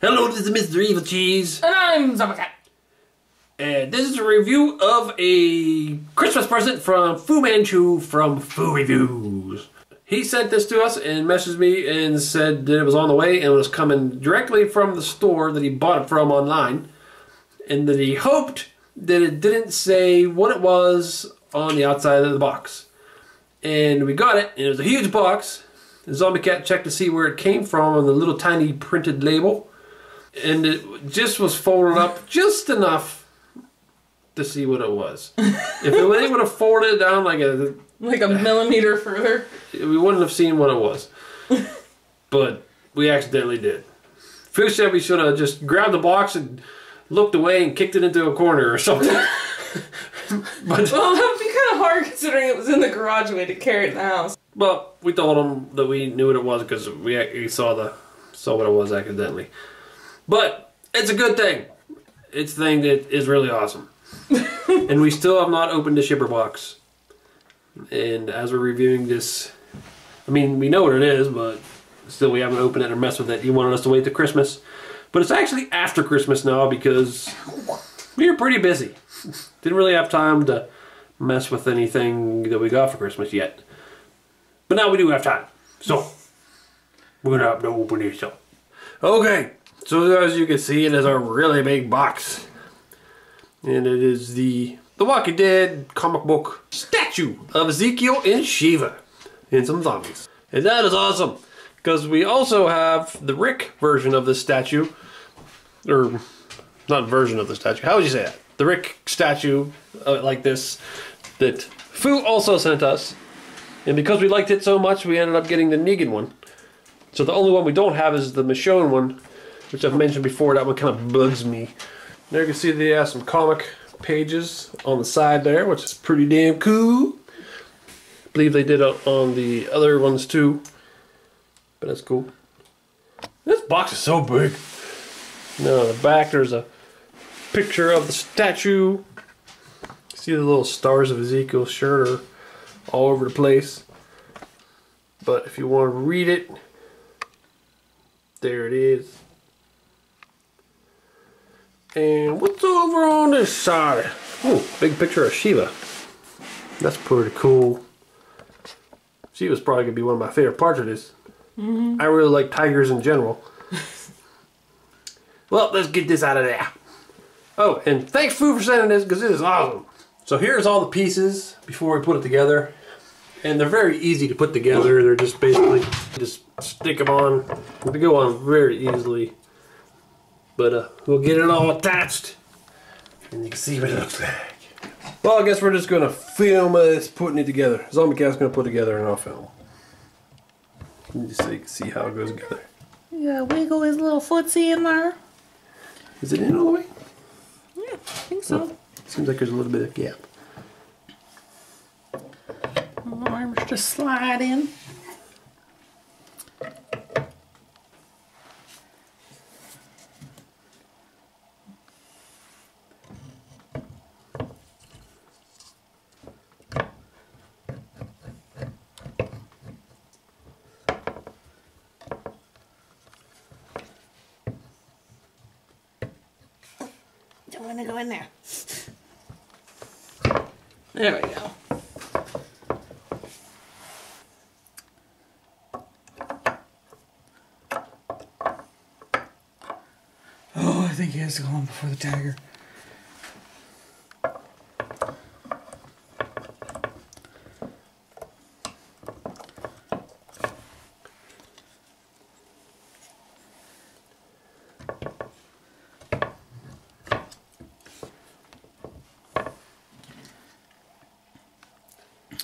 Hello, this is Mr. Evilcheese. And I'm Zombie. And this is a review of a Christmas present from Fu Manchu from Fu Reviews. He sent this to us and messaged me and said that it was on the way and was coming directly from the store that he bought it from online. And that he hoped that it didn't say what it was on the outside of the box. And we got it, and it was a huge box. The Zombie Cat checked to see where it came from on the little tiny printed label. And it just was folded up just enough to see what it was. If they would have folded it down like a millimeter further, we wouldn't have seen what it was. But we accidentally did. Fu said we should have just grabbed the box and looked away and kicked it into a corner or something. But, well, that would be kind of hard considering it was in the garage and we had to carry it in the house. Well, we told him that we knew what it was because we saw what it was accidentally. But it's a good thing. It's a thing that is really awesome. And we still have not opened the shipper box. And as we're reviewing this, I mean, we know what it is, but still we haven't opened it or messed with it. He wanted us to wait till Christmas. But it's actually after Christmas now because we were pretty busy. Didn't really have time to mess with anything that we got for Christmas yet. But now we do have time. So, we're gonna have to open this up. Okay, so as you can see, it is a really big box. And it is the Walking Dead comic book statue of Ezekiel and Shiva. And some zombies. And that is awesome. Because we also have the Rick version of this statue. Or, not version of the statue. How would you say that? The Rick statue like this that Fu also sent us. And because we liked it so much, we ended up getting the Negan one. So the only one we don't have is the Michonne one, which I've mentioned before. That one kind of bugs me. There you can see they have some comic pages on the side there, which is pretty damn cool. I believe they did it on the other ones too. But that's cool. This box is so big. Now on the back there's a picture of the statue. See the little stars of Ezekiel's shirt are all over the place. But if you want to read it, there it is. And what's over on this side? Oh, big picture of Shiva. That's pretty cool. Shiva's probably going to be one of my favorite parts of this. I really like tigers in general. Well, let's get this out of there. Oh, and thanks Fu for sending this because this is awesome. So here's all the pieces before we put it together. And they're very easy to put together. They're just basically, just stick them on. They go on very easily. But we'll get it all attached. And you can see what it looks like. Well, I guess we're just going to film us putting it together. Zombie Cat's going to put it together and I'll film. Just so you can see how it goes together. Yeah, wiggle his little footsie in there. Is it in all the way? Yeah, I think so. Oh, seems like there's a little bit of gap. Arms just slide in. Don't want to go in there. There we go. Oh, I think he has to go on before the tiger.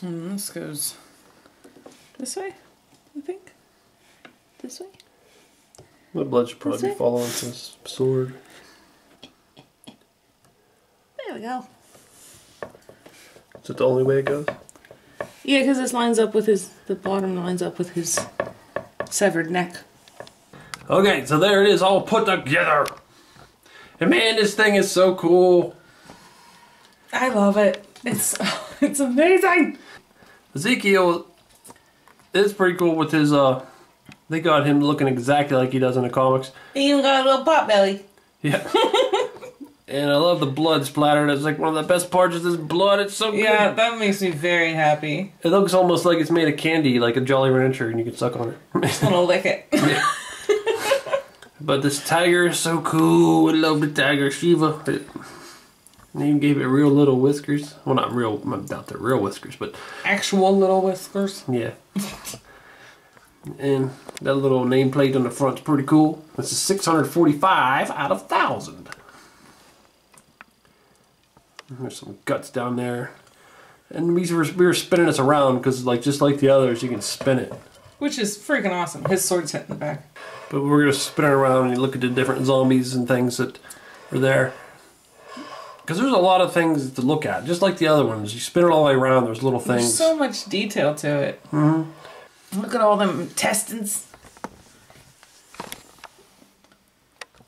And this goes this way, I think. This way. My blood should probably be falling onto this sword. There we go. Is it the only way it goes? Yeah, because this lines up with the bottom lines up with his severed neck. Okay, so there it is all put together. And man, this thing is so cool. I love it. It's amazing. Ezekiel is pretty cool with his They got him looking exactly like he does in the comics. He even got a little pot belly. Yeah. And I love the blood splattered. It's like one of the best parts of this blood. It's so good. Yeah, that makes me very happy. It looks almost like it's made of candy, like a Jolly Rancher, and you can suck on it. I just want to lick it. Yeah. But this tiger is so cool. I love the tiger, Shiva. They even gave it real little whiskers. Well, not real, I doubt they're real whiskers, but... Actual little whiskers. Yeah. And that little nameplate on the front's pretty cool. This is 645 out of 1,000. There's some guts down there. And we were spinning this around because, like, just like the others, you can spin it. Which is freaking awesome. His sword's hit in the back. But we're going to spin it around and look at the different zombies and things that are there. Because there's a lot of things to look at, just like the other ones. You spin it all the way around, there's little things. There's so much detail to it. Mm-hmm. Look at all them intestines.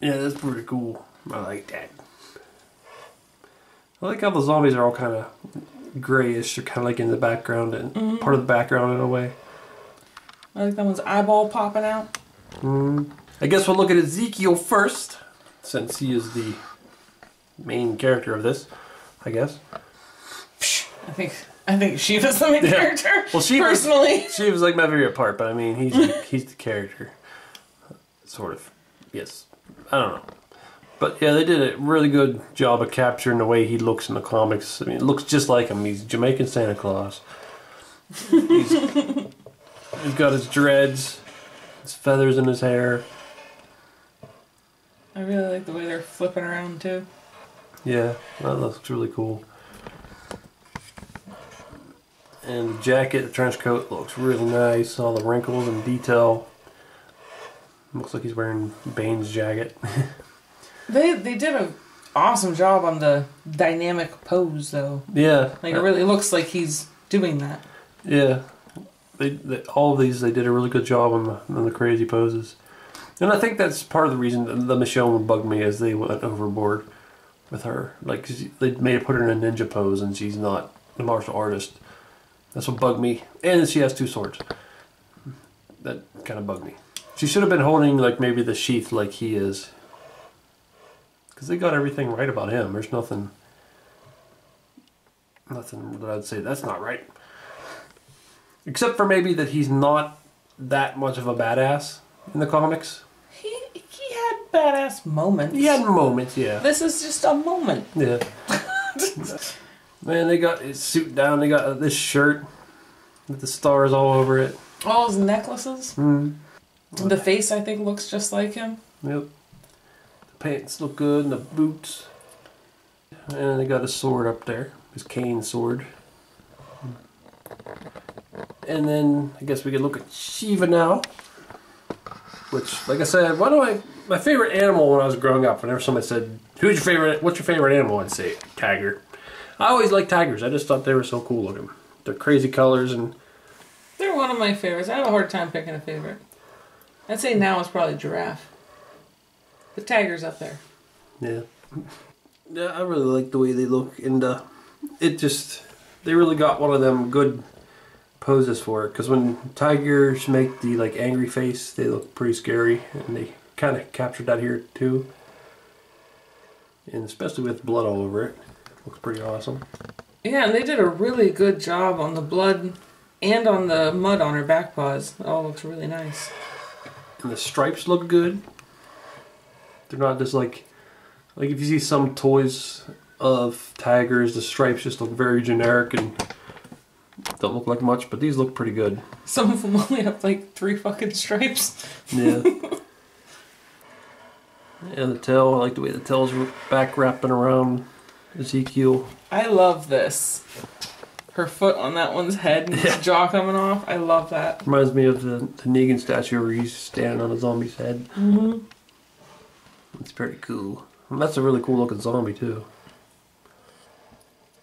Yeah, that's pretty cool. I like that. I like how the zombies are all kind of grayish. They're kind of like in the background and part of the background in a way. I like that one's eyeball popping out. I guess we'll look at Ezekiel first, since he is the main character of this, I guess. I think Shiva's the main character. Well, personally, Shiva's like my favorite part, but I mean, he's the character, sort of. Yes, I don't know, but yeah, they did a really good job of capturing the way he looks in the comics. I mean, it looks just like him. He's Jamaican Santa Claus. He's got his dreads, his feathers in his hair. I really like the way they're flipping around too. Yeah, that looks really cool. And the jacket, the trench coat looks really nice. All the wrinkles and detail. Looks like he's wearing Bane's jacket. They did an awesome job on the dynamic pose though. Yeah. Like it really looks like he's doing that. Yeah. All of these, they did a really good job on the crazy poses. And I think that's part of the reason the Michelle one bugged me, as they went overboard with her. Like, they made her put her in a ninja pose and she's not a martial artist. That's what bugged me. And she has two swords. That kind of bugged me. She should have been holding, like, maybe the sheath like he is. Because they got everything right about him. There's nothing that I'd say that's not right. Except for maybe that he's not that much of a badass in the comics. He had badass moments. He had moments, yeah. This is just a moment. Yeah. Man, they got his suit down. They got this shirt with the stars all over it. All his necklaces. The face, I think, looks just like him. Yep. The pants look good, and the boots. And they got his sword up there. His cane sword. And then, I guess we could look at Shiva now. Which, like I said, my favorite animal when I was growing up, whenever somebody said, what's your favorite animal? I'd say tiger. I always liked tigers. I just thought they were so cool looking. They're crazy colors and... They're one of my favorites. I have a hard time picking a favorite. I'd say now it's probably giraffe. The tiger's up there. Yeah. Yeah, I really like the way they look. And they really got one of them good poses for it. Because when tigers make the like angry face, they look pretty scary. And they kind of captured that here too. And especially with blood all over it. Looks pretty awesome. Yeah, and they did a really good job on the blood and on the mud on her back paws. It all looks really nice. And the stripes look good. They're not just like if you see some toys of tigers, the stripes just look very generic and don't look like much, but these look pretty good. Some of them only have like 3 fucking stripes. Yeah. And the tail, I like the way the tail's back wrapping around Ezekiel. I love this. Her foot on that one's head and his jaw coming off. I love that. Reminds me of the Negan statue where he's standing on a zombie's head. It's pretty cool. And that's a really cool looking zombie too.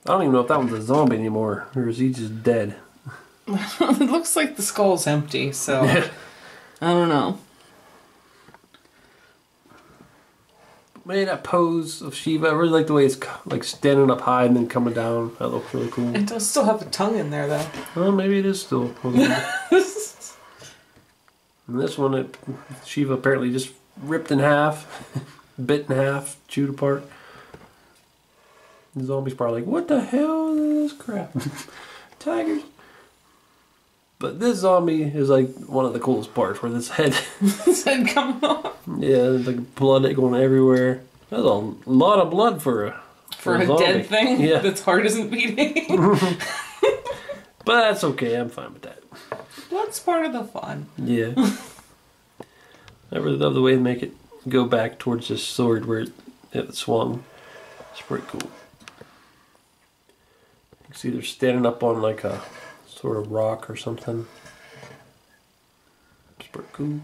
I don't even know if that one's a zombie anymore, or is he just dead? It looks like the skull's empty, so I don't know. Man, that pose of Shiva, I really like the way it's like standing up high and then coming down. That looks really cool. It does still have a tongue in there though. Well, maybe it is still. And this one, Shiva apparently just ripped in half, bit in half, chewed apart. The zombie's probably like, what the hell is this crap? Tigers. But this zombie is like one of the coolest parts, where this head... His head coming off. Yeah, there's like blood going everywhere. That's a lot of blood for a zombie. Dead thing? Yeah. That's heart isn't beating? But that's okay, I'm fine with that. Blood's part of the fun. Yeah. I really love the way they make it go back towards this sword where it swung. It's pretty cool. You can see they're standing up on like a sort of rock or something. It's pretty cool.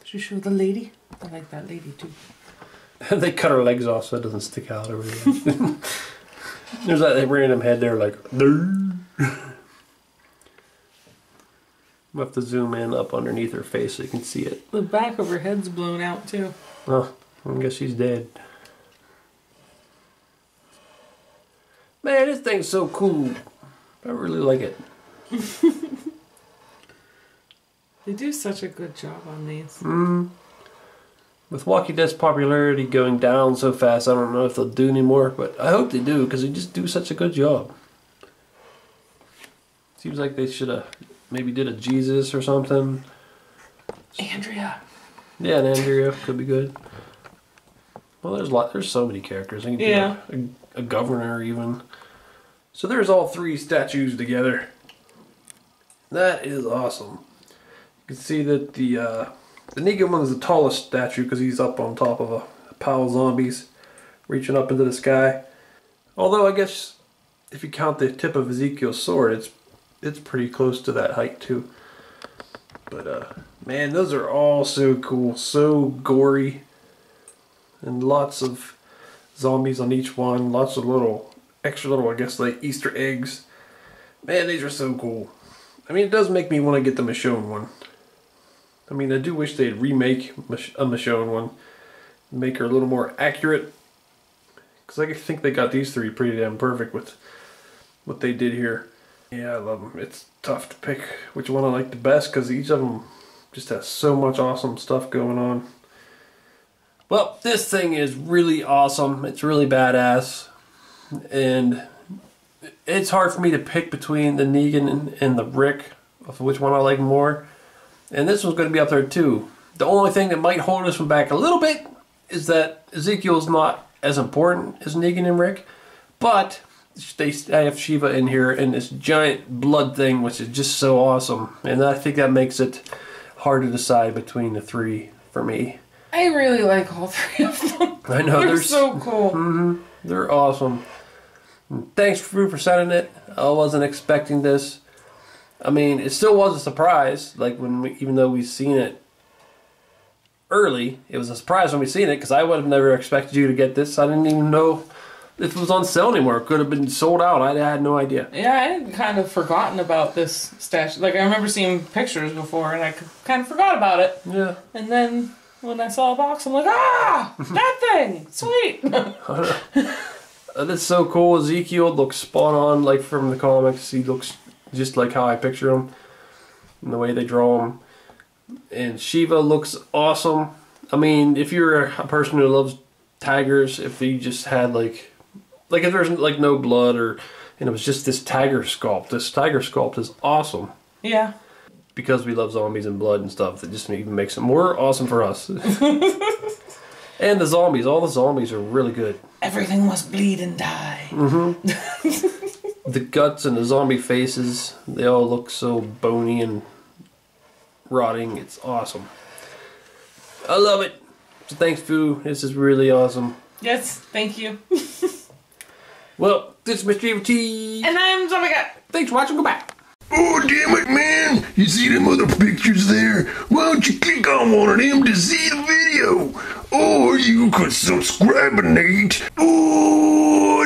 Should you show the lady? I like that lady too. They cut her legs off so it doesn't stick out over there. There's that random head there like... We'll have to zoom in up underneath her face so you can see it. The back of her head's blown out too. Oh, I guess she's dead. Man, this thing's so cool. I really like it. They do such a good job on these. With Walking Dead's popularity going down so fast, I don't know if they'll do anymore, but I hope they do, because they just do such a good job. Seems like they should have maybe did a Jesus or something. Andrea. Yeah, and Andrea could be good. Well, there's so many characters. They can do a governor even. So there's all three statues together. That is awesome. You can see that the Negan one is the tallest statue because he's up on top of a pile of zombies reaching up into the sky. Although I guess if you count the tip of Ezekiel's sword, it's pretty close to that height too. But man, those are all so cool, so gory, and lots of zombies on each one. Lots of extra little, I guess, like Easter eggs. Man, these are so cool. I mean, it does make me want to get the Michonne one. I mean, I do wish they'd remake a Michonne one, make her a little more accurate. Because I think they got these three pretty damn perfect with what they did here. Yeah, I love them. It's tough to pick which one I like the best because each of them just has so much awesome stuff going on. Well, this thing is really awesome. It's really badass. And it's hard for me to pick between the Negan and the Rick of which one I like more. And this one's going to be up there too. The only thing that might hold this one back a little bit is that Ezekiel's not as important as Negan and Rick. But I have Shiva in here and this giant blood thing, which is just so awesome. And I think that makes it hard to decide between the three for me. I really like all three of them. I know. They're so cool. They're awesome. Thanks for sending it. I wasn't expecting this. I mean, it still was a surprise. Like even though we've seen it early, it was a surprise when we seen it because I would have never expected you to get this. I didn't even know if it was on sale anymore. It could have been sold out. I had no idea. Yeah, I had kind of forgotten about this statue. Like, I remember seeing pictures before, and I kind of forgot about it. Yeah. And then when I saw a box, I'm like, ah, that thing, sweet. That's so cool. Ezekiel looks spot on, like from the comics. He looks just like how I picture him, and the way they draw him. And Shiva looks awesome. I mean, if you're a person who loves tigers, if he just had like if there's like no blood and it was just this tiger sculpt is awesome. Yeah. Because we love zombies and blood and stuff, that just even makes it more awesome for us. And the zombies, all the zombies are really good. Everything must bleed and die. The guts and the zombie faces, they all look so bony and rotting. It's awesome. I love it. So thanks, Foo. This is really awesome. Yes, thank you. Well, this is Mr. Evilcheese. And I'm Zombie Cat. Thanks for watching. Goodbye. Oh, damn it, man. You see them other pictures there? Why don't you click on one of them to see the video? Or you could subscribe, Nate. Oh,